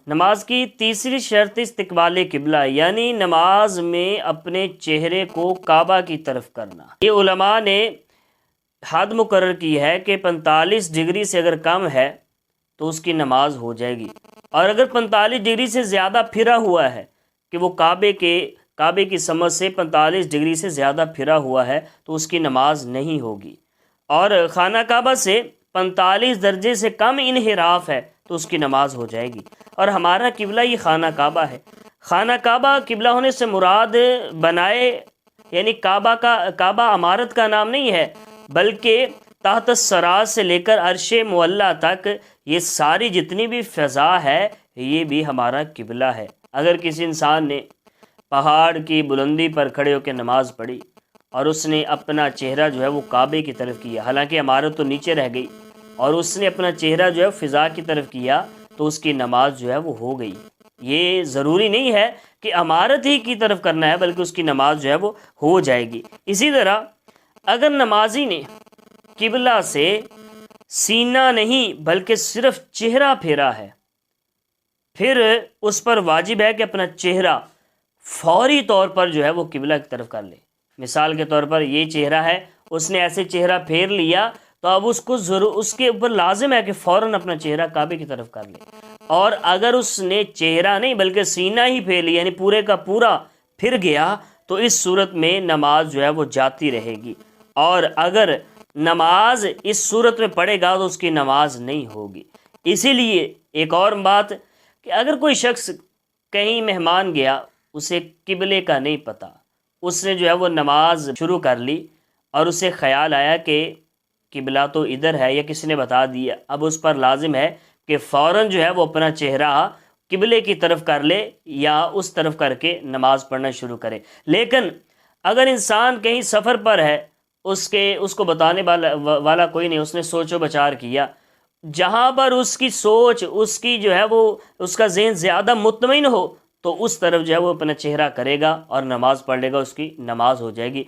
نماز کی تیسری شرط استقبال قبلہ، یعنی نماز میں اپنے چہرے کو کعبہ کی طرف کرنا۔ یہ علماء نے حد مقرر کی ہے کہ 45 ڈگری سے اگر کم ہے تو اس کی نماز ہو جائے گی، اور اگر 45 ڈگری سے زیادہ پھرا ہوا ہے کہ وہ کعبے کی سمت سے 45 ڈگری سے زیادہ پھرا ہوا ہے تو اس کی نماز نہیں ہوگی، اور خانہ کعبہ سے 45 درجے سے کم انحراف ہے تو اس کی نماز ہو جائے گی۔ اور ہمارا قبلہ یہ خانہ کعبہ ہے۔ خانہ کعبہ قبلہ ہونے سے مراد بنائے یعنی کعبہ عمارت کا نام نہیں ہے، بلکہ تحت الثری سے لے کر عرش معلیٰ تک یہ ساری جتنی بھی فضا ہے یہ بھی ہمارا قبلہ ہے۔ اگر کسی انسان نے پہاڑ کی بلندی پر کھڑے ہو کے نماز پڑھی اور اس نے اپنا چہرہ جو ہے وہ کعبے کی طرف کیا، حالانکہ عمارت تو نیچے رہ گئی، اور اس نے اپنا چہرہ جو ہے فضا کی طرف کیا تو اس کی نماز جو ہے وہ ہو گئی۔ یہ ضروری نہیں ہے کہ عمارت ہی کی طرف کرنا ہے، بلکہ اس کی نماز جو ہے وہ ہو جائے گی۔ اسی طرح اگر نمازی نے قبلہ سے سینہ نہیں بلکہ صرف چہرہ پھیرا ہے، پھر اس پر واجب ہے کہ اپنا چہرہ فوری طور پر جو ہے وہ قبلہ کی طرف کر لے۔ مثال کے طور پر یہ چہرہ ہے، اس نے ایسے چہرہ پھیر لیا تو اب اس کے اوپر لازم ہے کہ فوراً اپنا چہرہ کعبے کی طرف کر لے۔ اور اگر اس نے چہرہ نہیں بلکہ سینہ ہی پھیر لیا، یعنی پورے کا پورا پھر گیا، تو اس صورت میں نماز جو ہے وہ جاتی رہے گی، اور اگر نماز اس صورت میں پڑھے گا تو اس کی نماز نہیں ہوگی۔ اسی لیے ایک اور بات کہ اگر کوئی شخص کہیں مہمان گیا، اسے قبلے کا نہیں پتہ، اس نے جو ہے وہ نماز شروع کر لی اور اسے خیال آیا کہ قبلہ تو ادھر ہے، یا کسی نے بتا دیا، اب اس پر لازم ہے کہ فوراً جو ہے وہ اپنا چہرہ قبلے کی طرف کر لے یا اس طرف کر کے نماز پڑھنا شروع کرے۔ لیکن اگر انسان کہیں سفر پر ہے، اس کو بتانے والا کوئی نہیں، اس نے سوچ و بچار کیا، جہاں پر اس کی سوچ، اس کی جو ہے وہ اس کا ذہن زیادہ مطمئن ہو تو اس طرف جو ہے وہ اپنا چہرہ کرے گا اور نماز پڑھ لے گا، اس کی نماز ہو جائے گی۔